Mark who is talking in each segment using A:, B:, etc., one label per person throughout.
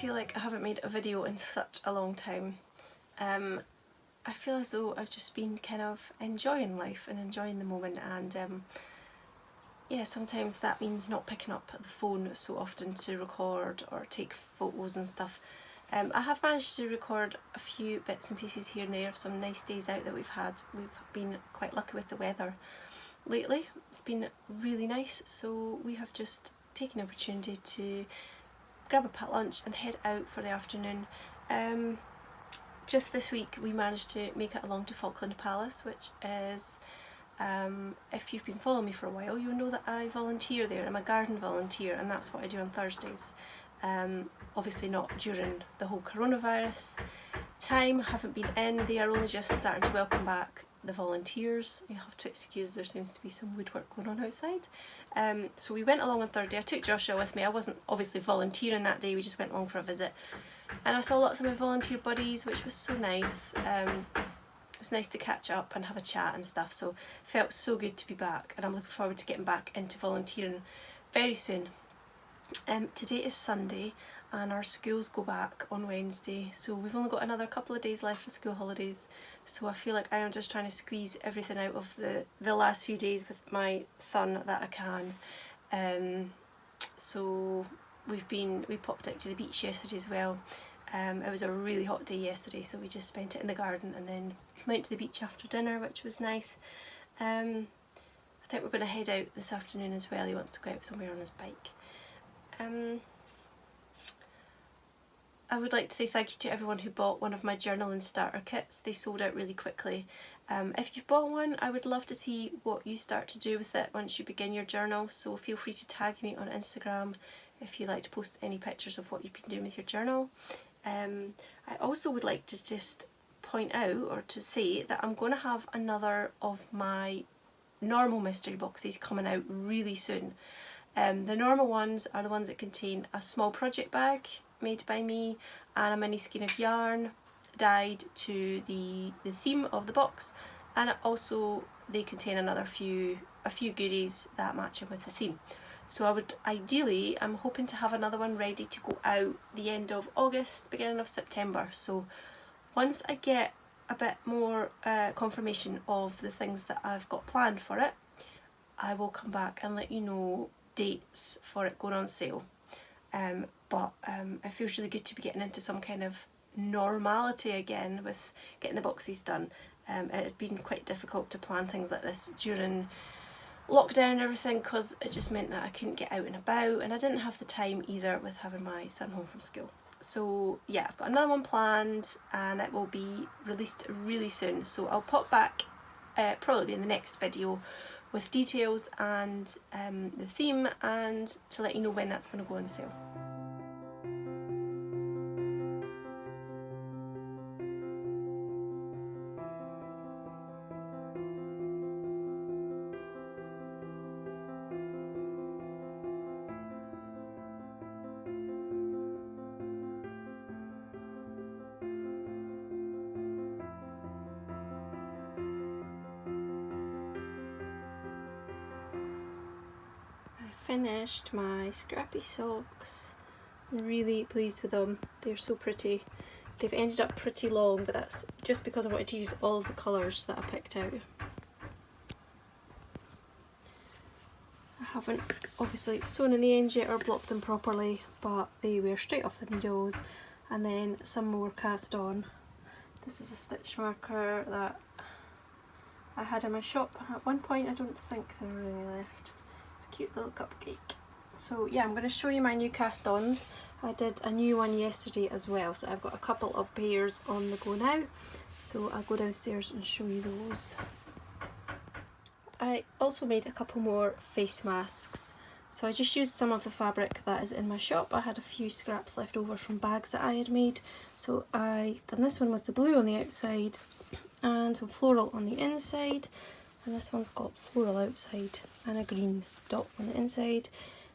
A: feel like I haven't made a video in such a long time. I feel as though I've just been kind of enjoying life and enjoying the moment, and yeah, sometimes that means not picking up the phone so often to record or take photos and stuff. I have managed to record a few bits and pieces here and there of some nice days out that we've had. We've been quite lucky with the weather lately. It's been really nice, so we have just taken the opportunity to grab a packed lunch and head out for the afternoon. Just this week we managed to make it along to Falkland Palace, which is, if you've been following me for a while, you'll know that I volunteer there. I'm a garden volunteer, and that's what I do on Thursdays. Obviously not during the whole coronavirus time, haven't been in. They are only just starting to welcome back the volunteers. You have to excuse, there seems to be some woodwork going on outside. So we went along on Thursday. I took Joshua with me. I wasn't obviously volunteering that day, we just went along for a visit. And I saw lots of my volunteer buddies, which was so nice. It was nice to catch up and have a chat and stuff, so it felt so good to be back, and I'm looking forward to getting back into volunteering very soon. Today is Sunday and our schools go back on Wednesday, so we've only got another couple of days left for school holidays, so I feel like I am just trying to squeeze everything out of the last few days with my son that I can. So we popped out to the beach yesterday as well. It was a really hot day yesterday, so we just spent it in the garden and then went to the beach after dinner, which was nice. I think we're going to head out this afternoon as well. He wants to go out somewhere on his bike. I would like to say thank you to everyone who bought one of my journaling starter kits. They sold out really quickly. If you've bought one, I would love to see what you start to do with it once you begin your journal, so feel free to tag me on Instagram if you like to post any pictures of what you've been doing with your journal. I also would like to just point out, or to say, that I'm going to have another of my normal mystery boxes coming out really soon. The normal ones are the ones that contain a small project bag made by me and a mini skein of yarn dyed to the theme of the box, and also they contain a few goodies that match in with the theme. So I'm hoping to have another one ready to go out the end of August, beginning of September. So once I get a bit more confirmation of the things that I've got planned for it, I will come back and let you know dates for it going on sale. But it feels really good to be getting into some kind of normality again with getting the boxes done. It had been quite difficult to plan things like this during lockdown and everything, because it just meant that I couldn't get out and about, and I didn't have the time either with having my son home from school. So yeah, I've got another one planned and it will be released really soon, so I'll pop back probably in the next video with details and the theme, and to let you know when that's going to go on sale. Finished my scrappy socks. I'm really pleased with them. They're so pretty. They've ended up pretty long, but that's just because I wanted to use all of the colours that I picked out. I haven't obviously sewn in the ends yet or blocked them properly, but they were straight off the needles, and then some more cast on. This is a stitch marker that I had in my shop at one point. I don't think there are any left. Cute little cupcake. So yeah, I'm going to show you my new cast-ons. I did a new one yesterday as well, so I've got a couple of pairs on the go now, so I'll go downstairs and show you those. I also made a couple more face masks, so I just used some of the fabric that is in my shop. I had a few scraps left over from bags that I had made, so I done this one with the blue on the outside and some floral on the inside. And this one's got floral outside and a green dot on the inside.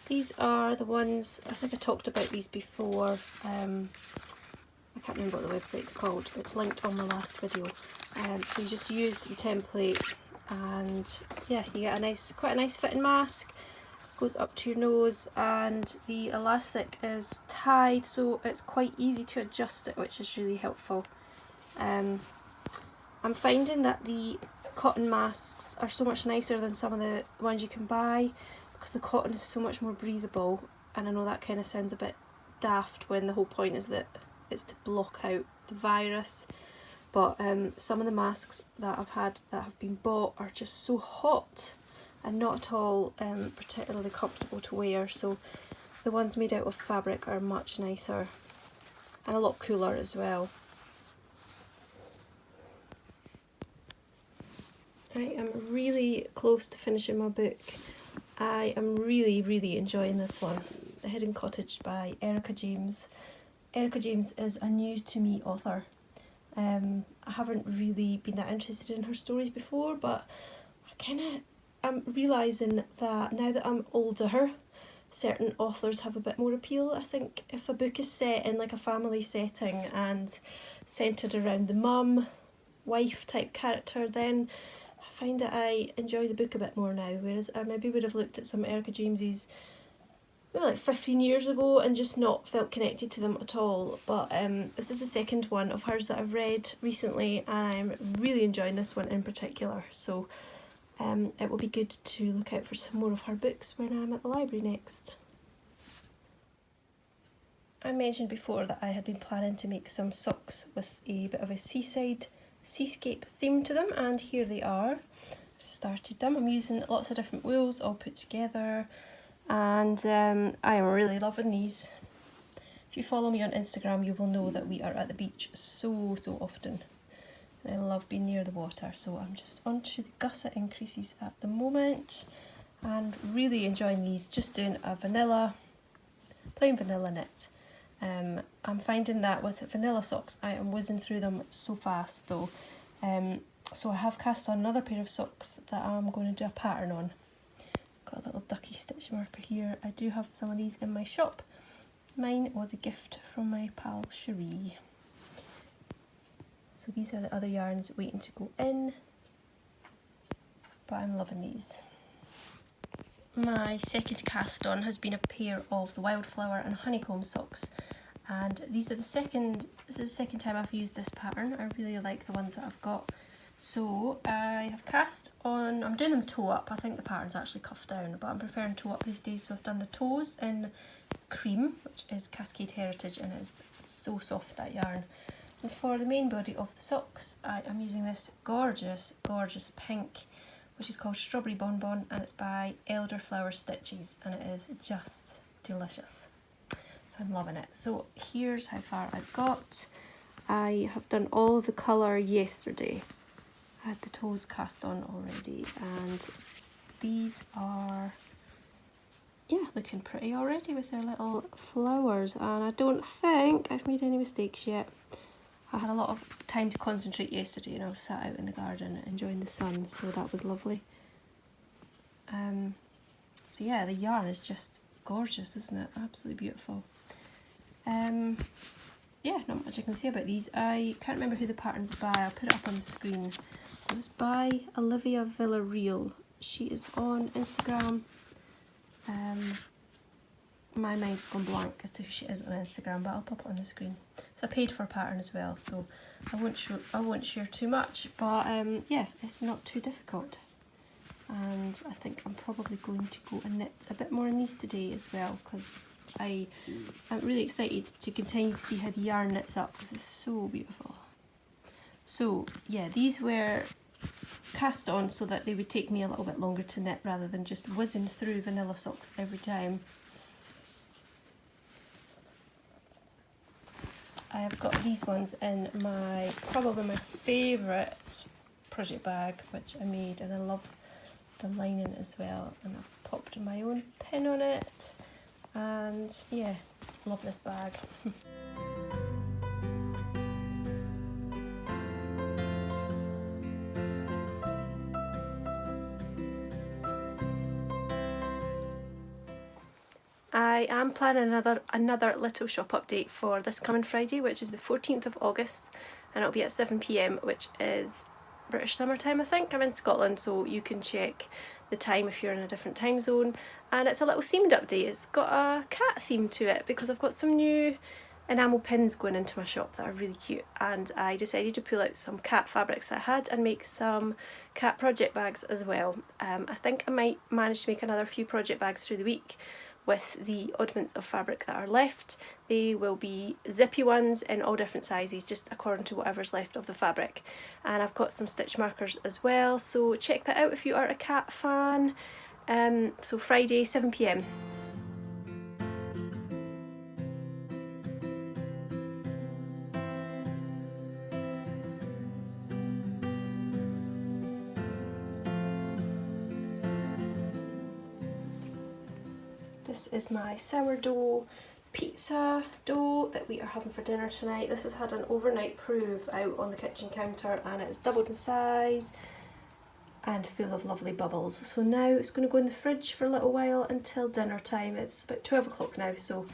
A: These are the ones, I think I talked about these before. I can't remember what the website's called. It's linked on my last video. So you just use the template, and yeah, you get quite a nice fitting mask. goes up to your nose, and the elastic is tied so it's quite easy to adjust it, which is really helpful. I'm finding that the cotton masks are so much nicer than some of the ones you can buy, because the cotton is so much more breathable, and I know that kind of sounds a bit daft when the whole point is that it's to block out the virus, but some of the masks that I've had that have been bought are just so hot and not at all particularly comfortable to wear, so the ones made out of fabric are much nicer and a lot cooler as well. I am really close to finishing my book. I am really enjoying this one, The Hidden Cottage by Erica James. Erica James is a new to me author. I haven't really been that interested in her stories before, but I'm realising that now that I'm older, certain authors have a bit more appeal. I think if a book is set in like a family setting and centred around the mum, wife type character, then I find that I enjoy the book a bit more now, whereas I maybe would have looked at some Erica James's like 15 years ago and just not felt connected to them at all. But this is the second one of hers that I've read recently, and I'm really enjoying this one in particular, so it will be good to look out for some more of her books when I'm at the library next. I mentioned before that I had been planning to make some socks with a bit of a seascape theme to them, and here they are. I've started them. I'm using lots of different wools all put together, and I am really loving these. If you follow me on Instagram, you will know that we are at the beach so often. I love being near the water, so I'm just onto the gusset increases at the moment and really enjoying these. Just doing a plain vanilla knit. I'm finding that with vanilla socks I am whizzing through them so fast though, so I have cast on another pair of socks that I'm going to do a pattern on. Got a little ducky stitch marker here. I do have some of these in my shop. Mine was a gift from my pal Cherie. So these are the other yarns waiting to go in, but I'm loving these. My second cast on has been a pair of the Wildflower and Honeycomb socks, and this is the second time I've used this pattern. I really like the ones that I've got. So I have cast on, I'm doing them toe up. I think the pattern's actually cuffed down, but I'm preferring toe up these days, so I've done the toes in Cream, which is Cascade Heritage, and it's so soft, that yarn. And for the main body of the socks, I am using this gorgeous pink, which is called Strawberry Bonbon, and it's by Elderflower Stitches, and it is just delicious. So I'm loving it. So here's how far I've got. I have done all of the colour yesterday. I had the toes cast on already, and these are, yeah, looking pretty already with their little flowers, and I don't think I've made any mistakes yet. I had a lot of time to concentrate yesterday, and I was sat out in the garden enjoying the sun, so that was lovely. So yeah, the yarn is just gorgeous, isn't it? Absolutely beautiful. Yeah, not much I can say about these. I can't remember who the pattern's by. I'll put it up on the screen. It's by Olivia Villarreal. She is on Instagram. My mind's gone blank as to who she is on Instagram, but I'll pop it on the screen. It's a paid for pattern as well, so I won't share too much, but yeah, it's not too difficult. And I think I'm probably going to go and knit a bit more in these today as well, because I'm really excited to continue to see how the yarn knits up, because it's so beautiful. So yeah, these were cast on so that they would take me a little bit longer to knit rather than just whizzing through vanilla socks every time. I have got these ones in probably my favourite project bag, which I made, and I love the lining as well, and I've popped my own pin on it, and yeah, love this bag. I am planning another little shop update for this coming Friday, which is the 14th of August, and it'll be at 7 PM, which is British summertime, I think. I'm in Scotland, so you can check the time if you're in a different time zone. And it's a little themed update. It's got a cat theme to it because I've got some new enamel pins going into my shop that are really cute, and I decided to pull out some cat fabrics that I had and make some cat project bags as well. I think I might manage to make another few project bags through the week with the oddments of fabric that are left. They will be zippy ones in all different sizes, just according to whatever's left of the fabric. And I've got some stitch markers as well, so check that out if you are a cat fan. So Friday 7 p.m. This is my sourdough pizza dough that we are having for dinner tonight. This has had an overnight proof out on the kitchen counter and it's doubled in size and full of lovely bubbles. So now it's going to go in the fridge for a little while until dinner time. It's about 12 o'clock now, so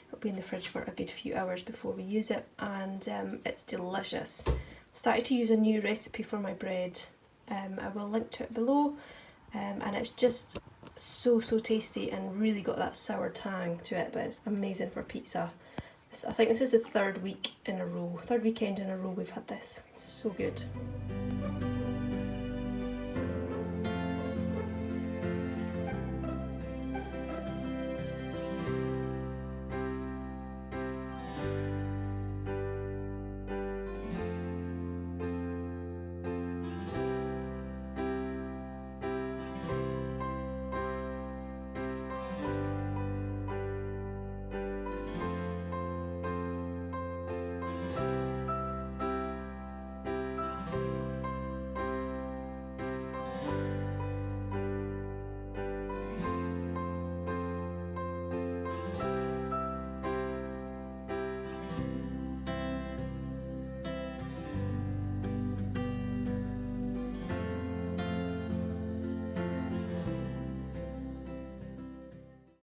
A: it'll be in the fridge for a good few hours before we use it, and it's delicious. Started to use a new recipe for my bread. I will link to it below, and it's just so tasty and really got that sour tang to it, but it's amazing for pizza. I think this is the third weekend in a row we've had this. So good.